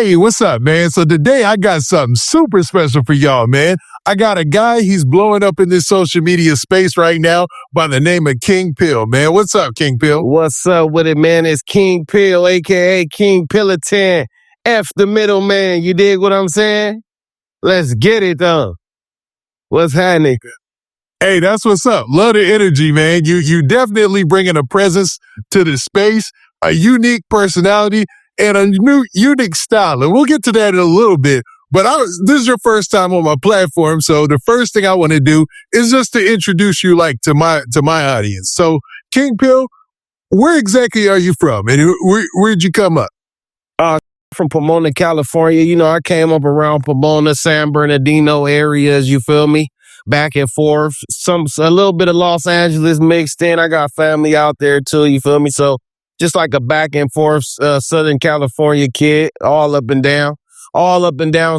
Hey, what's up, man? So today I got something super special for y'all, man. I got a guy, he's blowing up in this social media space right now by the name of King Pill, man. What's up, King Pill? What's up with it, man? It's King Pill, a.k.a. King Pillatin. F the middleman. You dig what I'm saying? Let's get it, though. What's happening? Hey, that's what's up. Love the energy, man. You definitely bringing a presence to the space, a unique personality, and a new unique style. And we'll get to that in a little bit. But this is your first time on my platform, so the first thing I want to do is just to introduce you to my audience. So, King Pill, where exactly are you from, and where'd you come up? From Pomona, California. You know, I came up around Pomona, San Bernardino areas, you feel me? Back and forth. A little bit of Los Angeles mixed in. I got family out there too, you feel me? So just like a back and forth Southern California kid, all up and down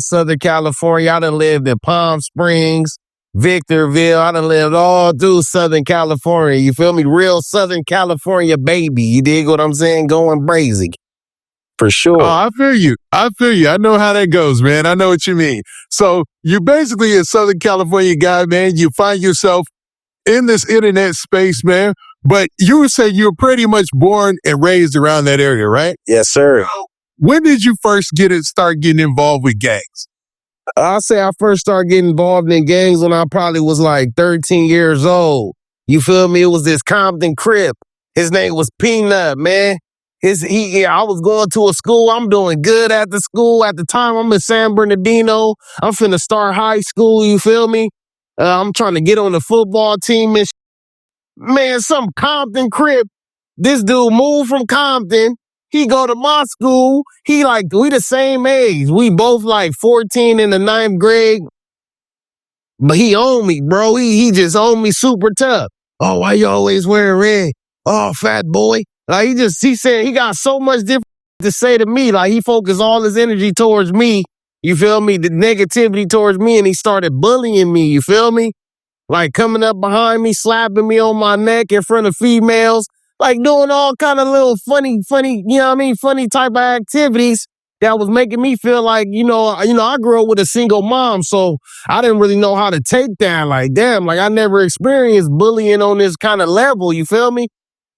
Southern California. I done lived in Palm Springs, Victorville. I done lived all through Southern California. You feel me? Real Southern California baby. You dig what I'm saying? Going brazy. For sure. Oh, I feel you. I know how that goes, man. I know what you mean. So you're basically a Southern California guy, man. You find yourself in this internet space, man. But you would say you're pretty much born and raised around that area, right? Yes, sir. When did you first start getting involved with gangs? I'll say I first started getting involved in gangs when I probably was like 13 years old. You feel me? It was this Compton Crip. His name was Peanut, man. I was going to a school. I'm doing good at the school. At the time, I'm in San Bernardino. I'm finna start high school, you feel me? I'm trying to get on the football team and man, some Compton Crip. This dude moved from Compton. He go to my school. We the same age. We both like 14 in the 9th grade. But he owned me, bro. He just owned me super tough. Oh, why you always wearing red? Oh, fat boy. Like he said he got so much different to say to me. Like he focused all his energy towards me. You feel me? The negativity towards me, and he started bullying me. You feel me? Like coming up behind me, slapping me on my neck in front of females, like doing all kind of little funny, you know what I mean? Funny type of activities that was making me feel like, I grew up with a single mom, so I didn't really know how to take that. Like, damn, like I never experienced bullying on this kind of level. You feel me?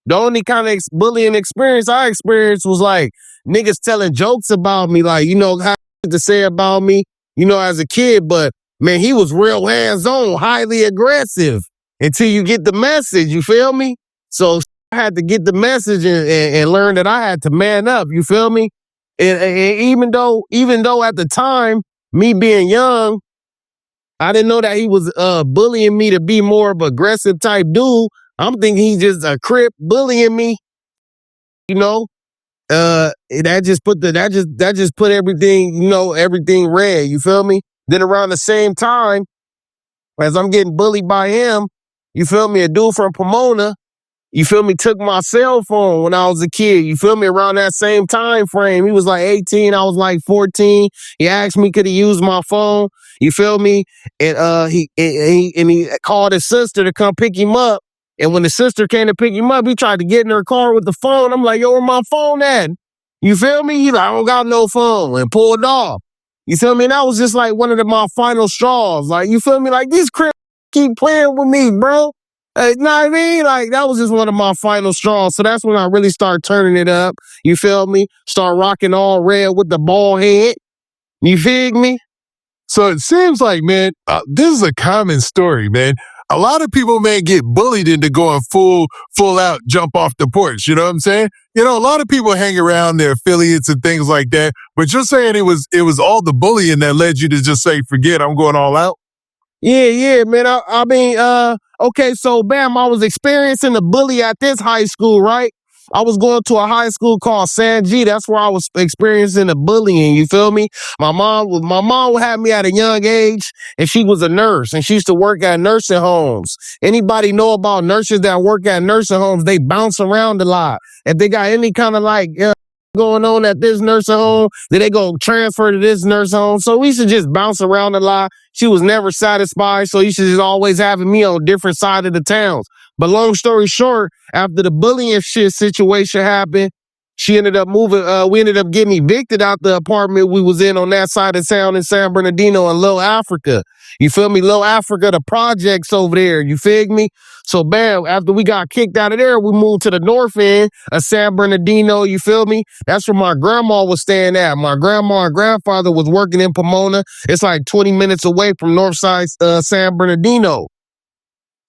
The only kind of bullying experience I experienced was like niggas telling jokes about me, like, how to say about me, as a kid. But man, he was real hands-on, highly aggressive until you get the message, you feel me? So I had to get the message and learn that I had to man up, you feel me? And even though at the time, me being young, I didn't know that he was bullying me to be more of an aggressive type dude. I'm thinking he's just a Crip bullying me, that just put everything, everything red, you feel me? Then around the same time, as I'm getting bullied by him, you feel me? A dude from Pomona, you feel me? Took my cell phone when I was a kid, you feel me? Around that same time frame, he was like 18, I was like 14. He asked me could he use my phone, you feel me? And he called his sister to come pick him up. And when the sister came to pick him up, he tried to get in her car with the phone. I'm like, yo, where my phone at? You feel me? He like, I don't got no phone, and pulled off. You feel me? And that was just like one of my final straws. Like, you feel me? Like, these Crips keep playing with me, bro. You know what I mean? Like, that was just one of my final straws. So that's when I really started turning it up. You feel me? Start rocking all red with the bald head. You feel me? So it seems like, man, this is a common story, man. A lot of people, man, get bullied into going full out, jump off the porch. You know what I'm saying? A lot of people hang around their affiliates and things like that. But you're saying it was all the bullying that led you to just say, forget, I'm going all out? Yeah, man. I mean, okay, so bam, I was experiencing the bully at this high school, right? I was going to a high school called San G. That's where I was experiencing the bullying. You feel me? My mom had me at a young age, and she was a nurse, and she used to work at nursing homes. Anybody know about nurses that work at nursing homes? They bounce around a lot. If they got any kind of going on at this nursing home, then they go transfer to this nursing home. So we used to just bounce around a lot. She was never satisfied, so you should just always having me on different side of the towns. But long story short, after the bullying situation happened, She ended up moving. We ended up getting evicted out the apartment we was in on that side of town in San Bernardino in Little Africa. You feel me? Little Africa, the projects over there. You feel me? So bam, after we got kicked out of there, we moved to the north end of San Bernardino. You feel me? That's where my grandma was staying at. My grandma and grandfather was working in Pomona. It's like 20 minutes away from Northside San Bernardino.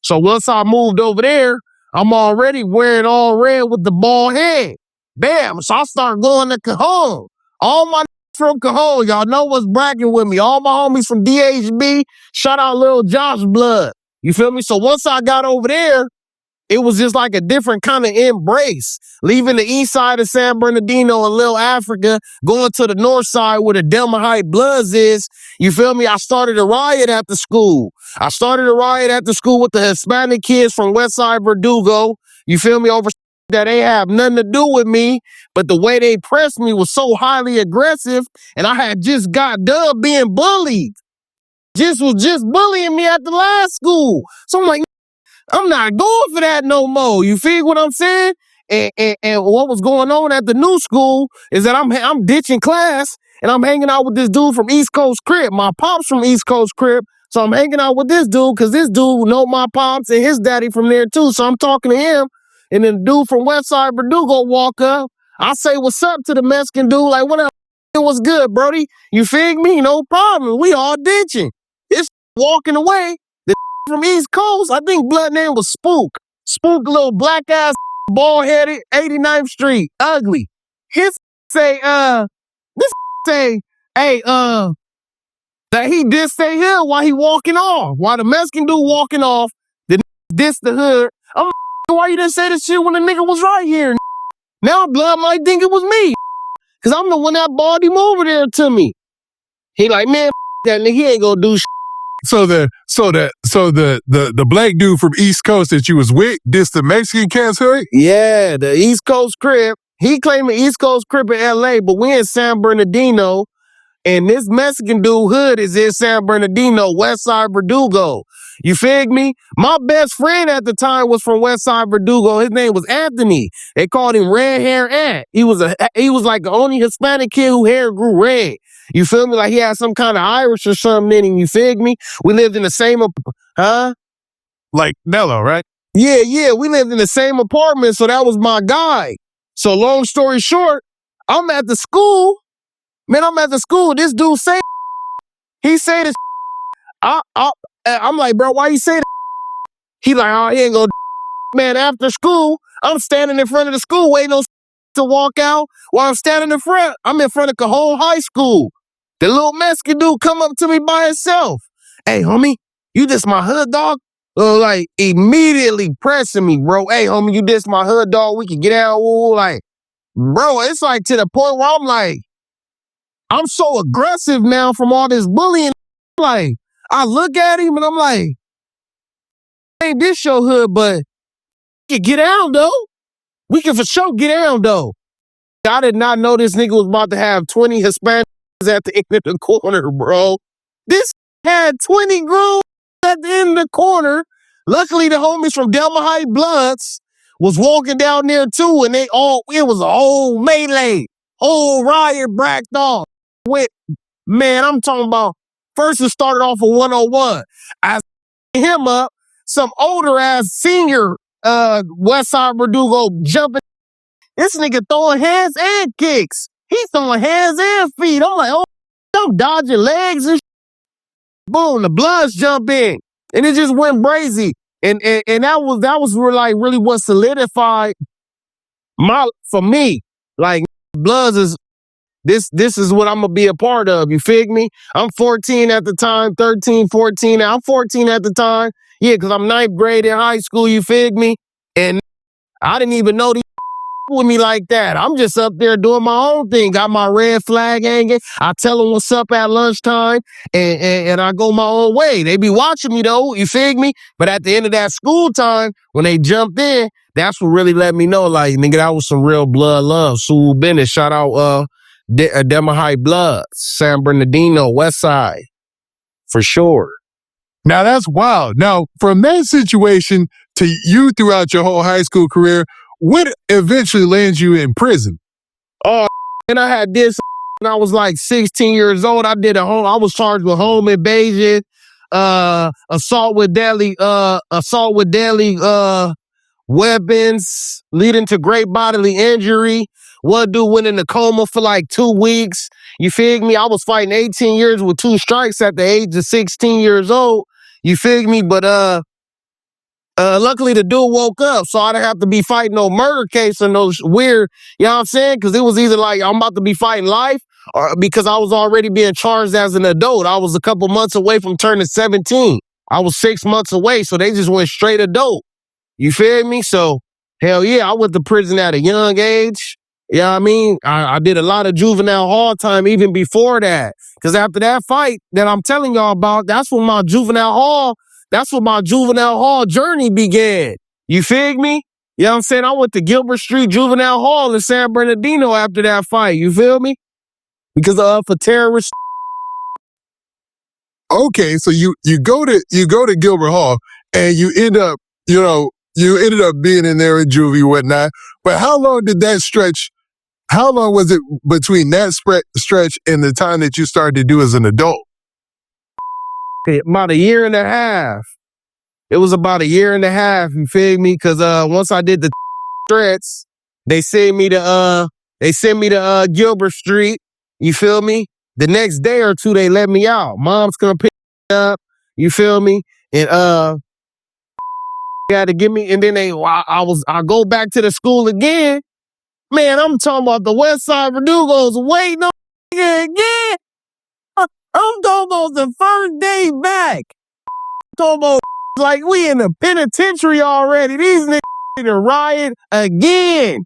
So once I moved over there, I'm already wearing all red with the bald head. Bam. So I start going to Cajon. All my from Cajon, y'all know what's bragging with me. All my homies from DHB, shout out Lil Josh Blood. You feel me? So once I got over there, it was just like a different kind of embrace. Leaving the east side of San Bernardino and Little Africa, going to the north side where the Delma Heights Bloods is. You feel me? I started a riot at the school. I started a riot at the school with the Hispanic kids from Westside Verdugo. You feel me? Over that they have nothing to do with me, but the way they pressed me was so highly aggressive, and I had just got done being bullied. Was just bullying me at the last school. So I'm like, I'm not going for that no more. You feel what I'm saying? And what was going on at the new school is that I'm ditching class and I'm hanging out with this dude from East Coast Crip. My pops from East Coast Crip. So I'm hanging out with this dude because this dude know my pops and his daddy from there too. So I'm talking to him. And then the dude from Westside Verdugo walk up. I say, what's up to the Mexican dude? Like, what up? What's good, Brody? You fig me? No problem. We all ditching. It's walking away. The from East Coast, I think blood name was Spook. Spook, little black ass, bald headed, 89th Street, ugly. His say, this say, hey, that he did stay here while he walking off. While the Mexican dude walking off, the diss the hood. I'm like, why you didn't say this shit when the nigga was right here? Now blood might think it was me. Cause I'm the one that bought him over there to me. He like, man, that nigga, he ain't gonna do shit. So the black dude from East Coast that you was with, this the Mexican cats, right? Yeah, the East Coast Crip. He claiming East Coast Crip in LA, but we in San Bernardino. And this Mexican dude hood is in San Bernardino, Westside Verdugo. You fig me? My best friend at the time was from Westside Verdugo. His name was Anthony. They called him Red Hair Ant. He was like the only Hispanic kid who hair grew red. You feel me? Like he had some kind of Irish or something in him. You fig me? We lived in the same, Like Nello, right? Yeah. We lived in the same apartment, so that was my guy. So long story short, I'm at the school. Man, I'm at the school. This dude say, he say this. I'm like, bro, why you say that? He like, oh, he ain't gonna. Man, after school, I'm standing in front of the school waiting on to walk out. While I'm standing in front, I'm in front of Cajon High School. The little Mexican dude come up to me by himself. Hey, homie, you diss my hood dog? Like, immediately pressing me, bro. Hey, homie, you diss my hood dog? We can get out. Like, bro, it's like to the point where I'm like, I'm so aggressive now from all this bullying. Like, I look at him and I'm like, ain't this your hood, but we can get out though. We can for sure get out though. I did not know this nigga was about to have 20 Hispanics at the end of the corner, bro. This had 20 grooms at the end of the corner. Luckily, the homies from Delma Heights Bloods was walking down there too, and it was a whole melee, whole riot bracked off. Man, I'm talking about, first it started off a 101. I him up, some older ass senior Westside Verdugo jumping. This nigga throwing hands and kicks. He's throwing hands and feet. I'm like, oh, I'm dodging legs and boom, the Bloods jump in. And it just went crazy. And that was really what solidified for me. Like, Bloods is this is what I'm gonna be a part of. You fig me? I'm 14 at the time, 13, 14. I'm 14 at the time. Yeah, because I'm ninth grade in high school, you fig me? And I didn't even know these with me like that. I'm just up there doing my own thing. Got my red flag hanging. I tell them what's up at lunchtime, and I go my own way. They be watching me though, you fig me? But at the end of that school time, when they jumped in, that's what really let me know, like, nigga, that was some real blood love. Sue Bennett, shout out Delma Heights Bloods, San Bernardino, West Side, for sure. Now that's wild. Now, from that situation to you throughout your whole high school career, what eventually lands you in prison? Oh, and I had this when I was like 16 years old. I was charged with home invasion, assault with deadly weapons leading to great bodily injury. One dude went in a coma for like 2 weeks. You fig me? I was fighting 18 years with 2 strikes at the age of 16 years old. You fig me? But luckily the dude woke up, so I didn't have to be fighting no murder case and those weird, you know what I'm saying? Because it was either like I'm about to be fighting life or because I was already being charged as an adult. I was a couple months away from turning 17. I was 6 months away, so they just went straight adult. You feel me? So, hell yeah, I went to prison at a young age. You know what I mean? I did a lot of juvenile hall time even before that. Because after that fight that I'm telling y'all about, that's when my juvenile hall journey began. You fig me? You know what I'm saying? I went to Gilbert Street Juvenile Hall in San Bernardino after that fight. You feel me? Because for terrorists. Okay, so you go to Gilbert Hall and you end up, you ended up being in there in juvie and whatnot. But how long did that stretch? How long was it between that stretch and the time that you started to do as an adult? About a year and a half. It was about a year and a half, you feel me? Because once I did the threats, they sent me to Gilbert Street. You feel me? The next day or two, they let me out. Mom's gonna pick me up. You feel me? And had to give me. And then I go back to the school again. Man, I'm talking about the West Side Verdugos waiting on again. I'm talking about the first day back. I'm talking about like we in the penitentiary already. These niggas ready to riot again.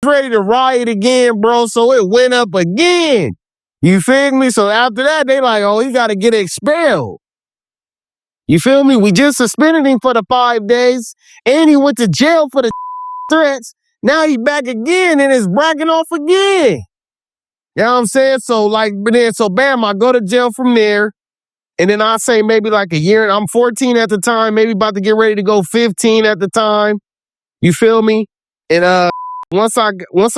Ready to riot again, bro. So it went up again. You feel me? So after that, they like, oh, he got to get expelled. You feel me? We just suspended him for the 5 days, and he went to jail for the threats. Now he back again and is bragging off again. You know what I'm saying? So bam, I go to jail from there. And then I say maybe like a year. I'm 14 at the time, maybe about to get ready to go 15 at the time. You feel me? And once I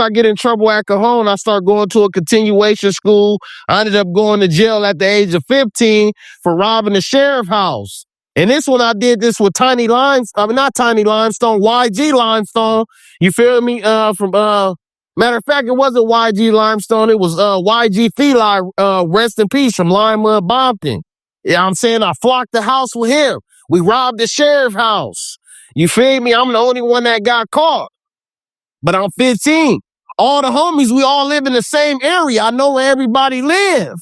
get in trouble at Cajon, I start going to a continuation school. I ended up going to jail at the age of 15 for robbing the sheriff's house. And this one I did this with not Tiny Limestone, YG Limestone. You feel me? Matter of fact, it wasn't YG Limestone. It was YG Feli, rest in peace, from Lima, Bompton. You know what I'm saying? I flocked the house with him. We robbed the sheriff's house. You feel me? I'm the only one that got caught. But I'm 15. All the homies, we all live in the same area. I know where everybody live.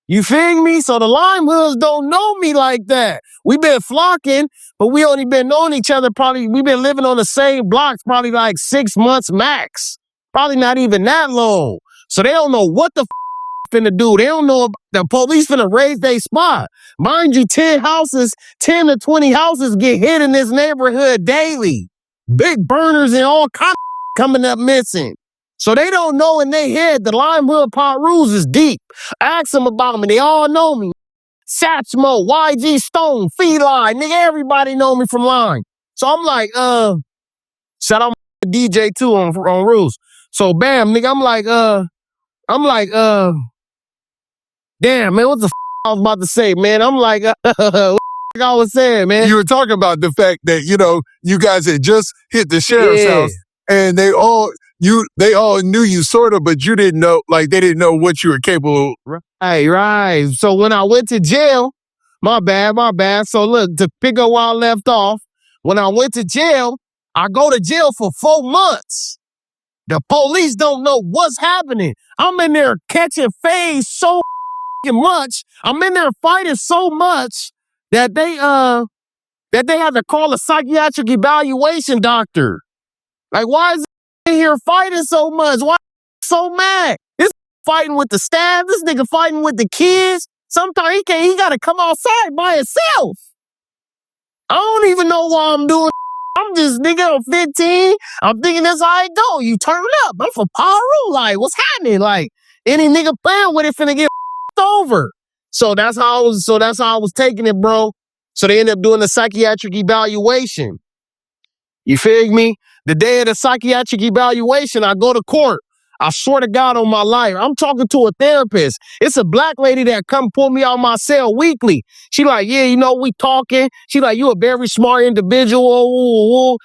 You feel me? So the Lime Hoods don't know me like that. We been flocking, but we only been knowing each other we been living on the same blocks probably like 6 months max. Probably not even that long. So they don't know what the finna do. They don't know the police finna raise their spot. Mind you, 10 to 20 houses get hit in this neighborhood daily. Big burners and all kinds of coming up missing. So they don't know in their head the Lime Hood Pot Rouge is deep. Ask them about me. They all know me. Satchmo, YG Stone, Feli, nigga, everybody know me from Lime. So I'm like, shout out my DJ too on Rouge. So bam, nigga, I'm like, damn, man, what the I was about to say, man? I'm like, what I was saying, man? You were talking about the fact that, you guys had just hit the sheriff's house and they all knew you sort of, but you didn't know, like they didn't know what you were capable of. Right. So when I went to jail, my bad. So look, to pick up where I left off, when I went to jail, I go to jail for 4 months. The police don't know what's happening. I'm in there catching phase so much. I'm in there fighting so much that they had to call a psychiatric evaluation doctor. Like, why is he in here fighting so much? Why so mad? This fighting with the staff. This nigga fighting with the kids. Sometimes he gotta come outside by himself. I don't even know why I'm doing. I'm just nigga, I'm 15. I'm thinking that's how it go. You turn up. I'm from Paru. Like, what's happening? Like, any nigga playing with it finna get over. So that's how I was taking it, bro. So they ended up doing the psychiatric evaluation. You feel me? The day of the psychiatric evaluation, I go to court. I swear to God on my life, I'm talking to a therapist. It's a black lady that come pull me out my cell weekly. She like, yeah, you know, we talking. She like, you a very smart individual.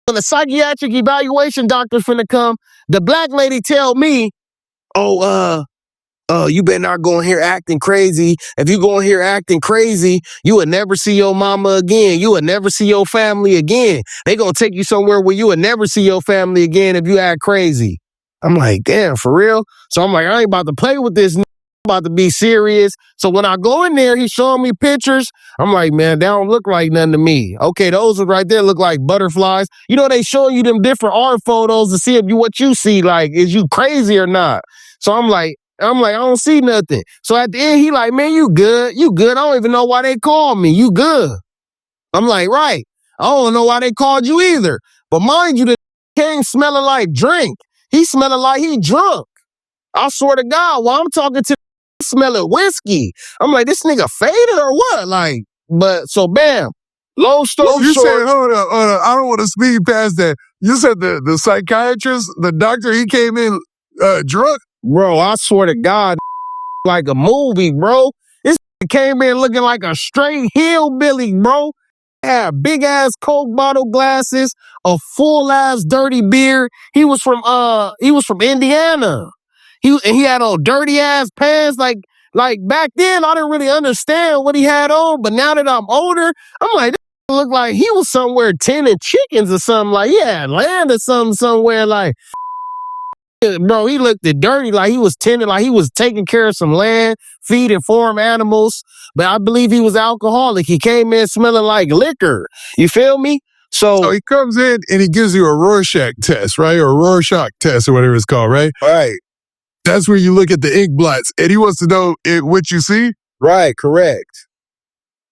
When the psychiatric evaluation doctor's finna come, the black lady tell me, oh, you better not go in here acting crazy. If you go in here acting crazy, you would never see your mama again. You would never see your family again. They gonna take you somewhere where you would never see your family again if you act crazy. I'm like, damn, for real? So I'm like, I ain't about to play with this. I'm about to be serious. So when I go in there, he's showing me pictures. I'm like, man, they don't look like nothing to me. Okay, those right there look like butterflies. You know, they showing you them different art photos to see if what you see, like, is you crazy or not? So I'm like, I don't see nothing. So at the end, he like, man, you good. You good. I don't even know why they called me. You good. I'm like, right. I don't know why they called you either. But mind you, the came smelling like drink. He smelling like he drunk. I swear to God, while I'm talking to smelling whiskey. I'm like, this nigga faded or what? Like, but so bam. Long story You short. said, hold up. I don't want to speed past that. You said the psychiatrist, the doctor, he came in drunk? Bro, I swear to God, like a movie, bro. This came in looking like a straight hillbilly, bro. Had big ass Coke bottle glasses, a full ass dirty beard. He was from Indiana. He had on dirty ass pants. Like back then, I didn't really understand what he had on. But now that I'm older, I'm like, this looked like he was somewhere tending chickens or something. Like he had land or something somewhere. Like, bro, he looked dirty, like he was tending, like he was taking care of some land, feeding farm animals. But I believe he was alcoholic. He came in smelling like liquor. You feel me? So he comes in and he gives you a Rorschach test, right? Or a Rorschach test or whatever it's called, right? Right. That's where you look at the ink blots and he wants to know what you see? Right, correct.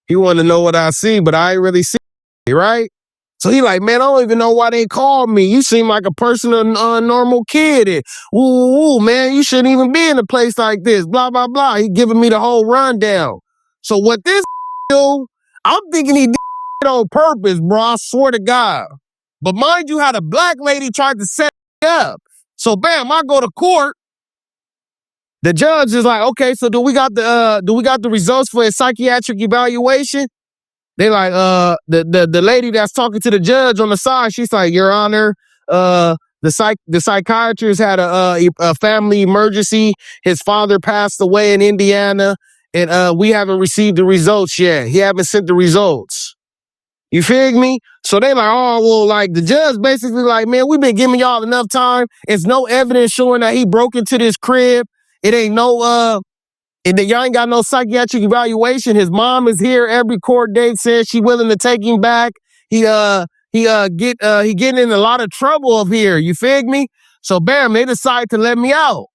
He wanted to know what I see, but I ain't really see it, right? So he like, man, I don't even know why they called me. You seem like a person, a normal kid. And, ooh, man, you shouldn't even be in a place like this. Blah, blah, blah. He giving me the whole rundown. So what this do, I'm thinking he did it on purpose, bro. I swear to God. But mind you how the black lady tried to set me up. So bam, I go to court. The judge is like, okay, so do we got the results for his psychiatric evaluation? They like, the lady that's talking to the judge on the side, she's like, Your Honor, the psychiatrist had a family emergency. His father passed away in Indiana, and we haven't received the results yet. He haven't sent the results. You feel me? So they like, oh, well, like the judge basically like, man, we've been giving y'all enough time. It's no evidence showing that he broke into this crib. It ain't no and y'all ain't got no psychiatric evaluation. His mom is here every court date, says she willing to take him back. He getting in a lot of trouble up here. You fig me? So bam, they decide to let me out.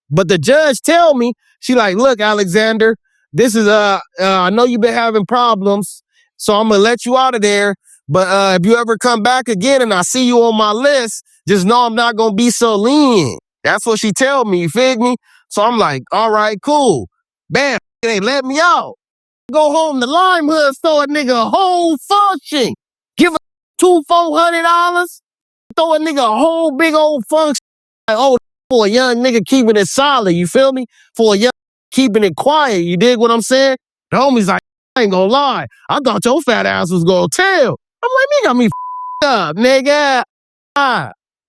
But the judge tell me, she like, look, Alexander, this is I know you've been having problems, so I'm gonna let you out of there. But if you ever come back again and I see you on my list, just know I'm not gonna be so lenient. That's what she tell me. You fig me? So I'm like, all right, cool. Bam, they let me out. Go home to Lime Hood, throw a nigga a whole function. Give a $400, throw a nigga a whole big old function. Like, oh, for a young nigga keeping it solid, you feel me? For a young keeping it quiet, you dig what I'm saying? The homie's like, I ain't gonna lie. I thought your fat ass was gonna tell. I'm like, nigga got me up, nigga.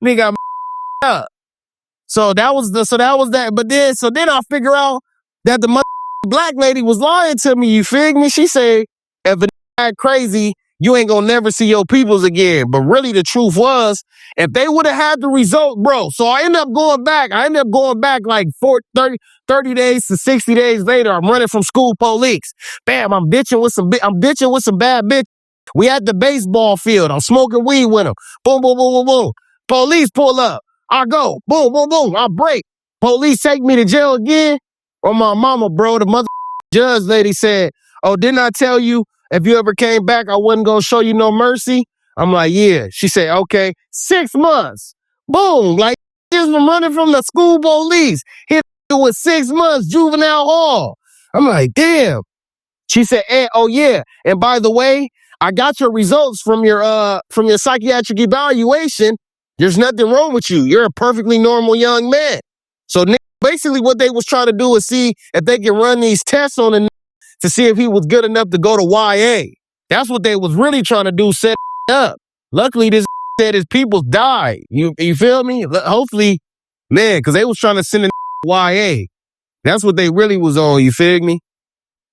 Nigga got me up. So that was that. But then I figure out that the black lady was lying to me. You fig me? She said, if a act crazy, you ain't gonna never see your peoples again. But really the truth was, if they would have had the result, bro. So I ended up going back like 30 days to 60 days later. I'm running from school police. Bam, I'm ditching with some bad bitch. We at the baseball field. I'm smoking weed with them. Boom, boom, boom, boom, boom. Police pull up. I go, boom, boom, boom, I break. Police take me to jail again. Or my mama, bro, the mother judge lady said, oh, didn't I tell you if you ever came back, I wasn't going to show you no mercy? I'm like, yeah. She said, okay, 6 months. Boom, like, just running from the school police. Hit with 6 months, juvenile hall. I'm like, damn. She said, oh, yeah. And by the way, I got your results from your psychiatric evaluation. There's nothing wrong with you. You're a perfectly normal young man. So basically what they was trying to do is see if they can run these tests on the to see if he was good enough to go to YA. That's what they was really trying to do, set up. Luckily, this said his people died. You feel me? Hopefully, man, because they was trying to send a YA. That's what they really was on, you feel me?